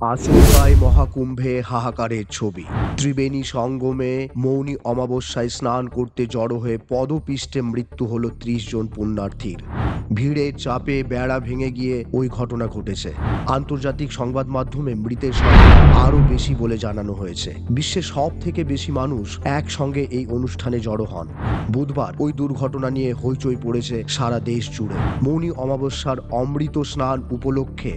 আচমকায় মহাকুম্ভে হাহাকারের ছবি। ত্রিবেণী সঙ্গমে মৌনী অমাবস্যায় স্নান করতে জড়ো হয়ে পদপিষ্টে মৃত্যু হলো ৩০ জন পুণ্যার্থীর। ভিড়ের চাপে বেড়া ভেঙে গিয়ে ওই ঘটনা ঘটেছে। আন্তর্জাতিক সংবাদ মাধ্যমে মৃতের সংখ্যা আরও বেশি বলে জানানো হয়েছে। বিশ্বের সব থেকে বেশি মানুষ একসঙ্গে এই অনুষ্ঠানে জড়ো হন। বুধবার ওই দুর্ঘটনা নিয়ে হইচই পড়েছে সারা দেশ জুড়ে। মৌনী অমাবস্যার অমৃত স্নান উপলক্ষে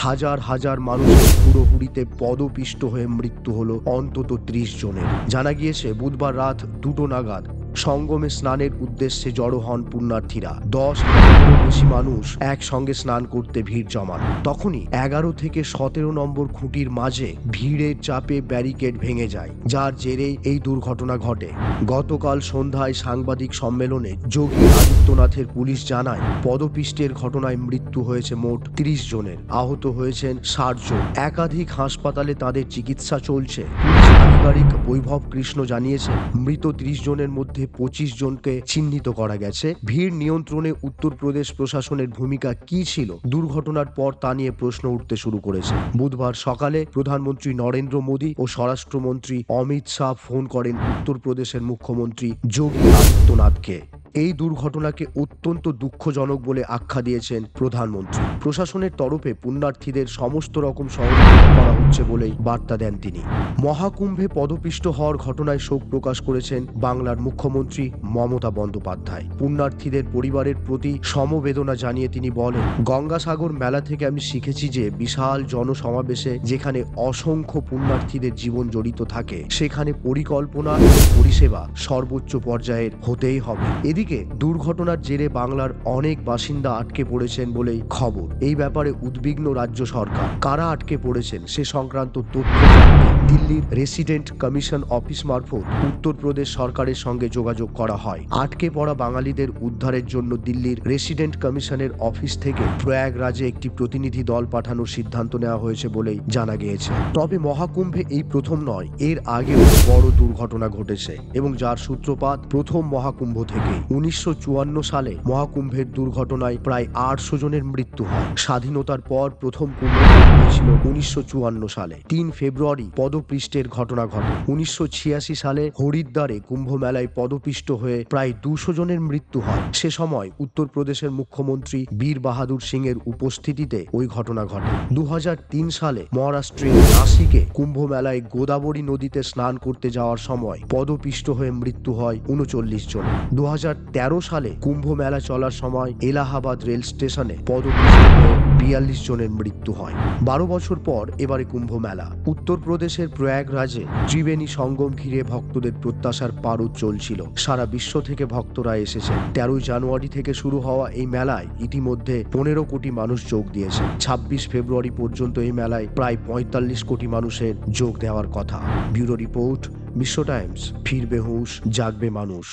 হাজার হাজার মানুষের হুড়োহুড়িতে পদপিষ্ট হয়ে মৃত্যু হলো অন্তত ৩০ জনের। জানা গিয়েছে বুধবার রাত ২টো নাগাদ সঙ্গমে স্নানের উদ্দেশ্যে জড়ো হন পুণ্যার্থীরা। ১০,০০০-এরও বেশি মানুষ একসঙ্গে স্নান করতে ভিড় জমান। তখনই ১১ থেকে ১৭ নম্বর খুঁটির মাঝে ভিড়ের চাপে ব্যারিকেড ভেঙে যায়, যার জেরে এই দুর্ঘটনা ঘটে। গতকাল সন্ধ্যায় সাংবাদিক সম্মেলনে যোগী আদিত্যনাথের পুলিশ জানায়, পদপিষ্টের ঘটনায় মৃত্যু হয়েছে মোট ৩০ জনের, আহত হয়েছেন ৬০ জন। একাধিক হাসপাতালে তাদের চিকিৎসা চলছে। পুলিশ আধিকারিক বৈভব কৃষ্ণ জানিয়েছেন, মৃত ৩০ জনের মধ্যে ২৫ জনকে চিহ্নিত করা গেছে। ভিড় নিয়ন্ত্রণে উত্তরপ্রদেশ প্রশাসনের ভূমিকা কি ছিল দুর্ঘটনার পর তা নিয়ে প্রশ্ন উঠতে শুরু করেছে। বুধবার সকালে প্রধানমন্ত্রী নরেন্দ্র মোদী ও স্বরাষ্ট্রমন্ত্রী অমিত শাহ ফোন করেন উত্তরপ্রদেশের মুখ্যমন্ত্রী যোগী আদিত্যনাথকে। এই দুর্ঘটনাকে অত্যন্ত দুঃখজনক বলে আখ্যা দিয়েছেন প্রধানমন্ত্রী। প্রশাসনের তরফে পুণ্যার্থীদের সমস্ত রকম সহযোগিতা করা হচ্ছে বলেই বার্তা দেন তিনি। মহাকুম্ভে পদপিষ্ট হওয়ার ঘটনায় শোক প্রকাশ করেছেন বাংলার মুখ্যমন্ত্রী মমতা বন্দ্যোপাধ্যায়। পুণ্যার্থীদের পরিবারের প্রতি সমবেদনা জানিয়ে তিনি বলেন, গঙ্গাসাগর মেলা থেকে আমি শিখেছি যে বিশাল জনসমাবেশে যেখানে অসংখ্য পুণ্যার্থীদের জীবন জড়িত থাকে, সেখানে পরিকল্পনা এবং পরিষেবা সর্বোচ্চ পর্যায়ের হতেই হবে। এদিকে দুর্ঘটনার জেরে বাংলার অনেক বাসিন্দা আটকে পড়েছেন বলেই খবর। এই ব্যাপারে উদ্বিগ্ন রাজ্য সরকার। কারা আটকে পড়েছেন সে সংক্রান্ত তথ্য জানতে দিল্লির রেসিডেন্ট কমিশন অফিস মারফত উত্তরপ্রদেশ সরকারের সঙ্গে যোগাযোগ করা হয়। আটকে পড়া বাঙালিদের উদ্ধারের জন্য দিল্লির রেসিডেন্ট কমিশনের অফিস থেকে প্রয়াগরাজে একটি প্রতিনিধি দল পাঠানোর সিদ্ধান্ত নেওয়া হয়েছে বলেই জানা গিয়েছে। তবে মহাকুম্ভে এই প্রথম নয়, এর আগেও বড় দুর্ঘটনা ঘটেছে এবং যার সূত্রপাত প্রথম মহাকুম্ভ থেকে। ১৯৫৪ সালে মহাকুম্ভের দুর্ঘটনায় প্রায় ৮০০ জনের মৃত্যু হয়। স্বাধীনতার পর প্রথম কুম্ভ হয়েছিল ১৯৫৪ সালে। ৩ ফেব্রুয়ারি পদপিষ্টের ঘটনা ঘটে। ১৯৮৬ সালে হরিদ্বারে কুম্ভ মেলায় পদপিষ্ট হয়ে প্রায় ২০০ জনের মৃত্যু হয়। সে সময় উত্তরপ্রদেশের মুখ্যমন্ত্রী বীর বাহাদুর সিং এর উপস্থিতিতে ওই ঘটনা ঘটে। ২০০৩ সালে মহারাষ্ট্রের নাসিকে কুম্ভ মেলায় গোদাবরী নদীতে স্নান করতে যাওয়ার সময় পদপিষ্ট হয়ে মৃত্যু হয় ৩৯ জন। ২০১৩ সালে কুম্ভ মেলা চলার সময় এলাহাবাদ রেল স্টেশনে পদপিষ্ট হয়ে ৪২ জনের মৃত্যু হয়। ১২ বছর পর এবারে কুম্ভ মেলা। উত্তরপ্রদেশের প্রয়াগরাজে ত্রিবেণী সঙ্গম ঘিরে ভক্তদের প্রত্যাশার পারদ চলছিল। সারা বিশ্ব থেকে ভক্তরা এসেছেন। ১৩ জানুয়ারি থেকে শুরু হওয়া এই মেলায় ইতিমধ্যে ১৫ কোটি মানুষ যোগ দিয়েছে। ২৬ ফেব্রুয়ারি পর্যন্ত এই মেলায় প্রায় ৪৫ কোটি মানুষের যোগ দেওয়ার কথা। ব্যুরো রিপোর্ট, বিশ্ব টাইমস। ফিরবে হুঁশ, জাগবে মানুষ।